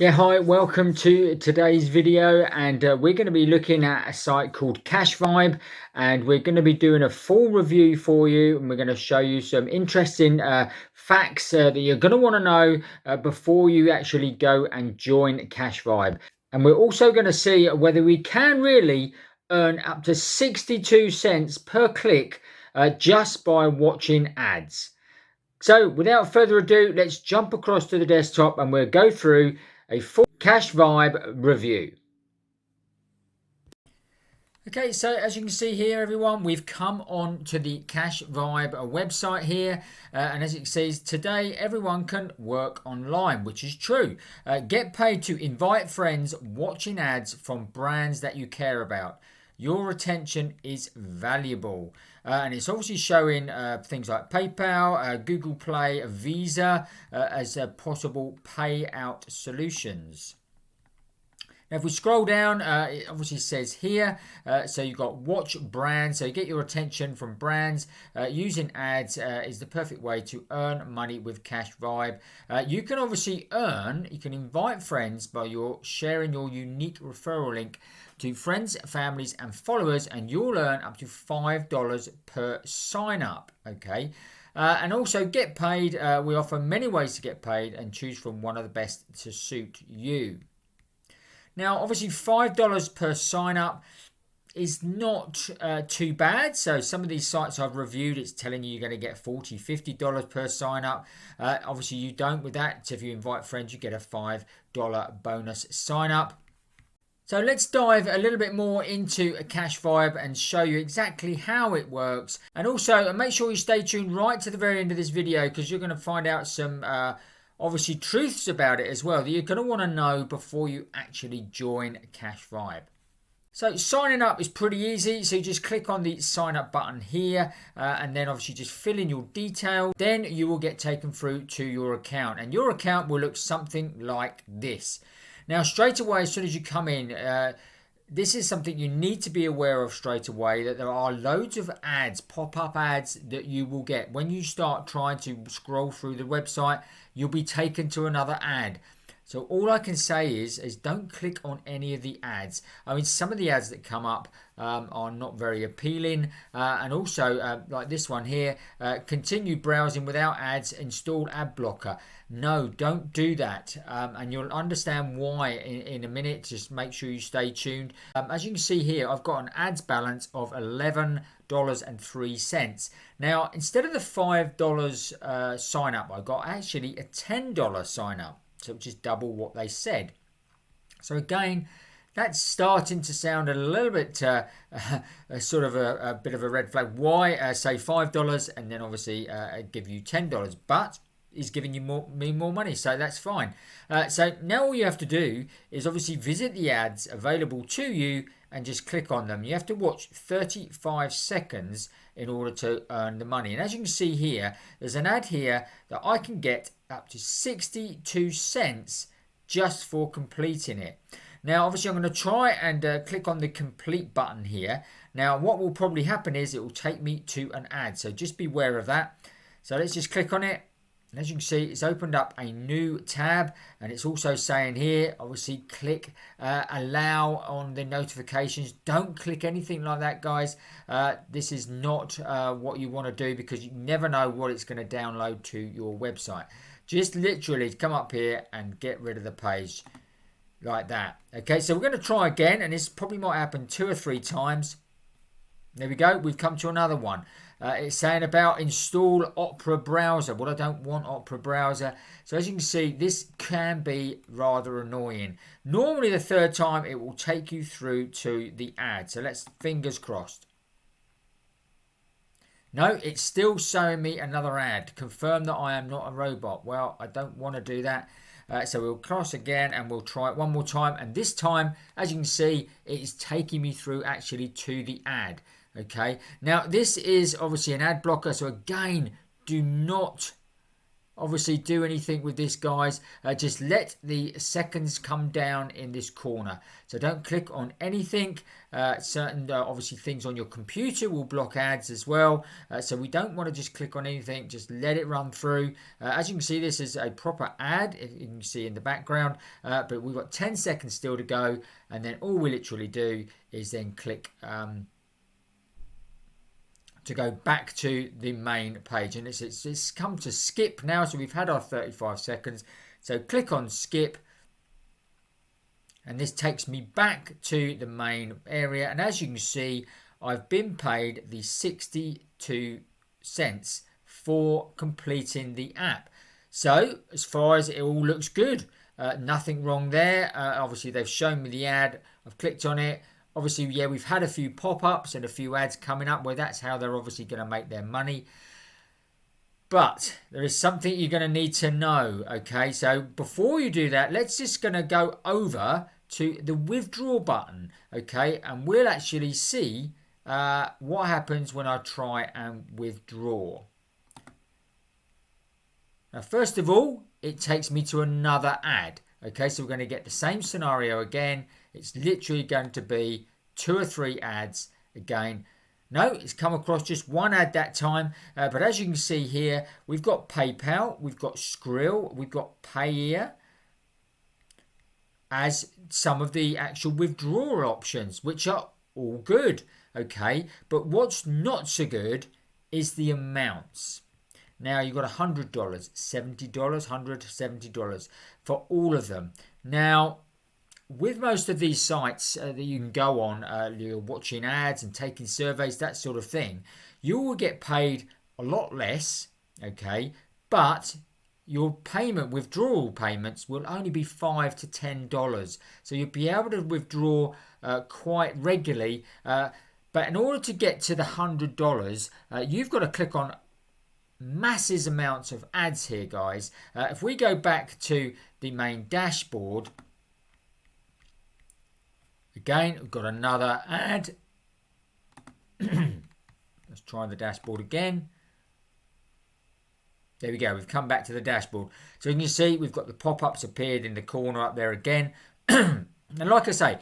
Yeah, hi, welcome to today's video, and we're going to be looking at a site called CashVib, and we're going to be doing a full review for you, and we're going to show you some interesting facts that you're going to want to know before you actually go and join CashVib. And we're also going to see whether we can really earn up to 62 cents per click just by watching ads. So without further ado, let's jump across to the desktop and we'll go through a full CashVib review. Okay, so as you can see here, everyone, we've come on to the CashVib website here, and as it says, today everyone can work online, which is true. Get paid to invite friends watching ads from brands that you care about. Your attention is valuable. And it's obviously showing things like PayPal, Google Play, Visa as possible payout solutions. Now, if we scroll down, it obviously says here, so you've got watch brands, so you get your attention from brands. Using ads is the perfect way to earn money with CashVib. You can obviously you can invite friends by sharing your unique referral link to friends, families, and followers, and you'll earn up to $5 per sign up. Okay. And also get paid. We offer many ways to get paid and choose from one of the best to suit you. Now, obviously, $5 per sign up is not too bad. So some of these sites I've reviewed, it's telling you you're going to get $40, $50 per sign up. Obviously, you don't with that. So if you invite friends, you get a $5 bonus sign up. So let's dive a little bit more into a CashVib and show you exactly how it works. And also make sure you stay tuned right to the very end of this video, because you're going to find out some obviously truths about it as well that you're going to want to know before you actually join CashVib. So signing up is pretty easy. So you just click on the sign up button here and then obviously just fill in your details. Then you will get taken through to your account, and your account will look something like this. Now, straight away, as soon as you come in, this is something you need to be aware of straight away, that there are loads of ads, pop-up ads that you will get. When you start trying to scroll through the website, you'll be taken to another ad. So all I can say is don't click on any of the ads. I mean, some of the ads that come up are not very appealing. And also, like this one here, continue browsing without ads, install ad blocker. No, don't do that. And you'll understand why in a minute. Just make sure you stay tuned. As you can see here, I've got an ads balance of $11.03. Now, instead of the $5 sign up, I got actually a $10 sign up. So which is double what they said. So again, that's starting to sound a little bit sort of a bit of a red flag. Why say $5 and then obviously give you $10? But he's giving you more money, so that's fine. So now all you have to do is obviously visit the ads available to you and just click on them. You have to watch 35 seconds in order to earn the money. And as you can see here, there's an ad here that I can get up to 62 cents just for completing it. Now, obviously, I'm going to try and click on the complete button here. Now, what will probably happen is it will take me to an ad. So just beware of that. So let's just click on it. And as you can see, it's opened up a new tab, and it's also saying here, obviously, click allow on the notifications. Don't click anything like that, guys. This is not what you want to do, because you never know what it's going to download to your website. Just literally come up here and get rid of the page like that. Okay, so we're going to try again, and this probably might happen 2 or 3 times. There we go. We've come to another one. It's saying about install Opera browser. Well, I don't want Opera browser. So as you can see, this can be rather annoying. Normally the 3rd time it will take you through to the ad. So let's fingers crossed. No, it's still showing me another ad. Confirm that I am not a robot. Well, I don't want to do that. So we'll cross again and we'll try it one more time. And this time, as you can see, it is taking me through actually to the ad. Okay, now this is obviously an ad blocker, so again, do not obviously do anything with this, guys, just let the seconds come down in this corner. So don't click on anything. Certain obviously things on your computer will block ads as well. So we don't want to just click on anything, just let it run through. As you can see, this is a proper ad, if you can see in the background, but we've got 10 seconds still to go, and then all we literally do is then click to go back to the main page, and it's come to skip now. So we've had our 35 seconds, so click on skip, and this takes me back to the main area. And as you can see, I've been paid the 62 cents for completing the app. So as far as it all looks good, nothing wrong there. Obviously they've shown me the ad, I've clicked on it. Obviously, yeah, we've had a few pop-ups and a few ads coming up where that's how they're obviously going to make their money. But there is something you're going to need to know, okay? So before you do that, let's just going to go over to the withdraw button, okay? And we'll actually see what happens when I try and withdraw. Now, first of all, it takes me to another ad, okay? So we're going to get the same scenario again. It's literally going to be 2 or 3 ads again. No, it's come across just one ad that time. But as you can see here, we've got PayPal, we've got Skrill, we've got Payeer as some of the actual withdrawal options, which are all good, okay? But what's not so good is the amounts. Now you've got $100, $70, $100, $70 for all of them. Now, with most of these sites that you can go on, you're watching ads and taking surveys, that sort of thing, you will get paid a lot less, okay? But your withdrawal payments will only be $5 to $10. So you'll be able to withdraw quite regularly. But in order to get to the $100, you've got to click on massive amounts of ads here, guys. If we go back to the main dashboard, again, we've got another ad. Let's try the dashboard again. There we go. We've come back to the dashboard. So you can see we've got the pop-ups appeared in the corner up there again. And like I say,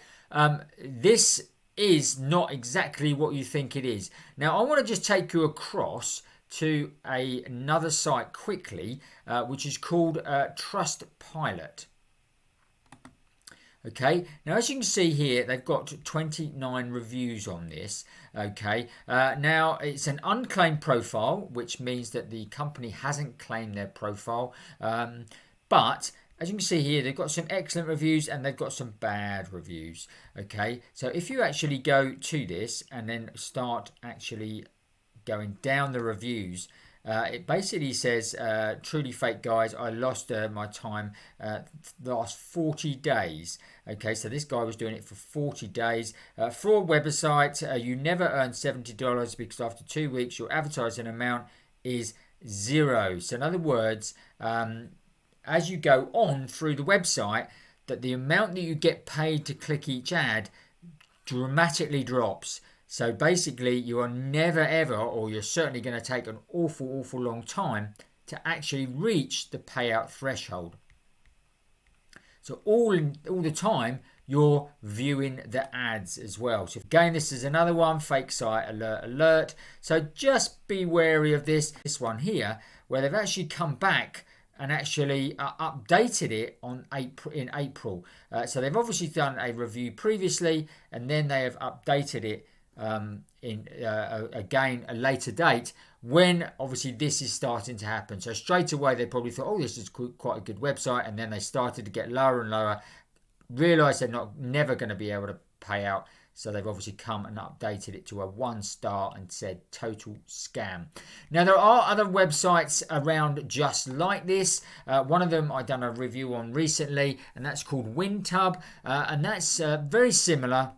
this is not exactly what you think it is. Now, I want to just take you across to another site quickly, which is called Trustpilot. Okay, now as you can see here, they've got 29 reviews on this. Okay, now it's an unclaimed profile, which means that the company hasn't claimed their profile. But as you can see here, they've got some excellent reviews and they've got some bad reviews. Okay, so if you actually go to this and then start actually going down the reviews, it basically says, truly fake, guys. I lost my time the last 40 days. Okay, so this guy was doing it for 40 days. Fraud website, you never earn $70 because after 2 weeks, your advertising amount is 0. So in other words, as you go on through the website, that the amount that you get paid to click each ad dramatically drops. So basically, you are never ever, or you're certainly going to take an awful long time to actually reach the payout threshold. So all the time, you're viewing the ads as well. So again, this is another one, fake site alert. So just be wary of this one here, where they've actually come back and actually updated it in April. So they've obviously done a review previously, and then they have updated it again a later date when obviously this is starting to happen. So straight away they probably thought, oh, this is quite a good website, and then they started to get lower and lower, realized they're never going to be able to pay out, so they've obviously come and updated it to a 1 star and said total scam. Now there are other websites around just like this. One of them I done a review on recently, and that's called WinTub, and that's very similar.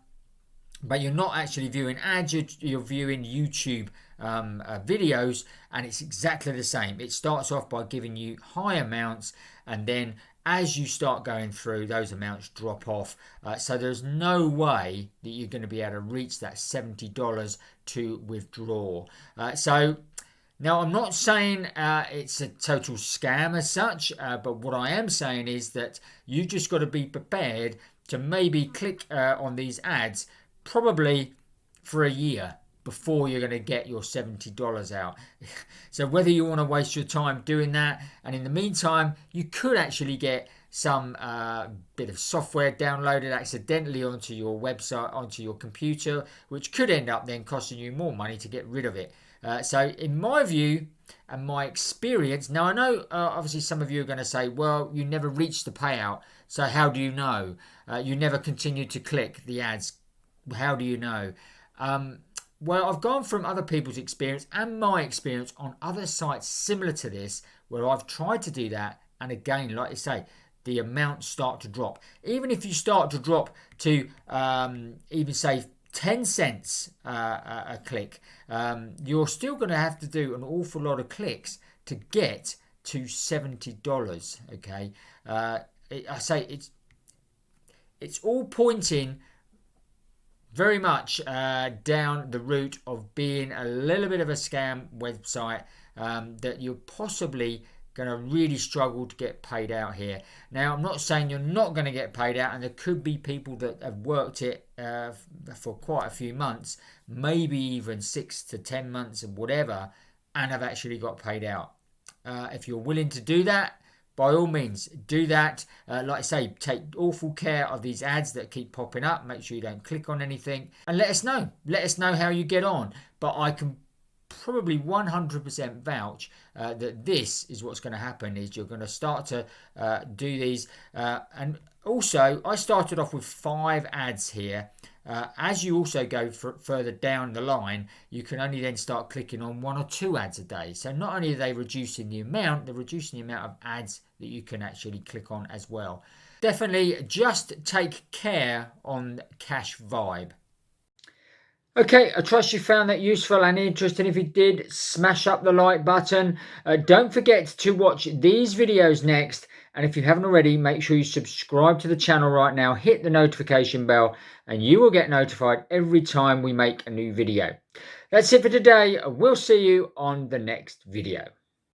But you're not actually viewing ads, you're viewing YouTube videos, and it's exactly the same. It starts off by giving you high amounts, and then as you start going through, those amounts drop off. So there's no way that you're going to be able to reach that $70 to withdraw. So Now, I'm not saying it's a total scam as such, but what I am saying is that you just got to be prepared to maybe click on these ads probably for a year before you're going to get your $70 out. So whether you want to waste your time doing that, and in the meantime, you could actually get some bit of software downloaded accidentally onto your website, onto your computer, which could end up then costing you more money to get rid of it. So in my view and my experience, now I know obviously some of you are going to say, well, you never reached the payout, so how do you know? You never continued to click the ads. How do you know? Well, I've gone from other people's experience and my experience on other sites similar to this, where I've tried to do that, and again, like I say, the amounts start to drop. Even if you start to drop to even say 10 cents a click, you're still going to have to do an awful lot of clicks to get to $70. Okay, I say it's all pointing very much down the route of being a little bit of a scam website that you're possibly going to really struggle to get paid out here. Now, I'm not saying you're not going to get paid out, and there could be people that have worked it for quite a few months, maybe even 6 to 10 months or whatever, and have actually got paid out. If you're willing to do that, by all means, do that. Like I say, take awful care of these ads that keep popping up. Make sure you don't click on anything, and let us know. Let us know how you get on. But I can probably 100% vouch that this is what's going to happen. Is you're going to start to do these, and also I started off with 5 ads here. As you also go further down the line, you can only then start clicking on 1 or 2 ads a day. So not only are they reducing the amount, they're reducing the amount of ads that you can actually click on as well. Definitely just take care on CashVib. Okay, I trust you found that useful and interesting. If you did, smash up the like button. Don't forget to watch these videos next. And if you haven't already, make sure you subscribe to the channel right now. Hit the notification bell and you will get notified every time we make a new video. That's it for today. We'll see you on the next video.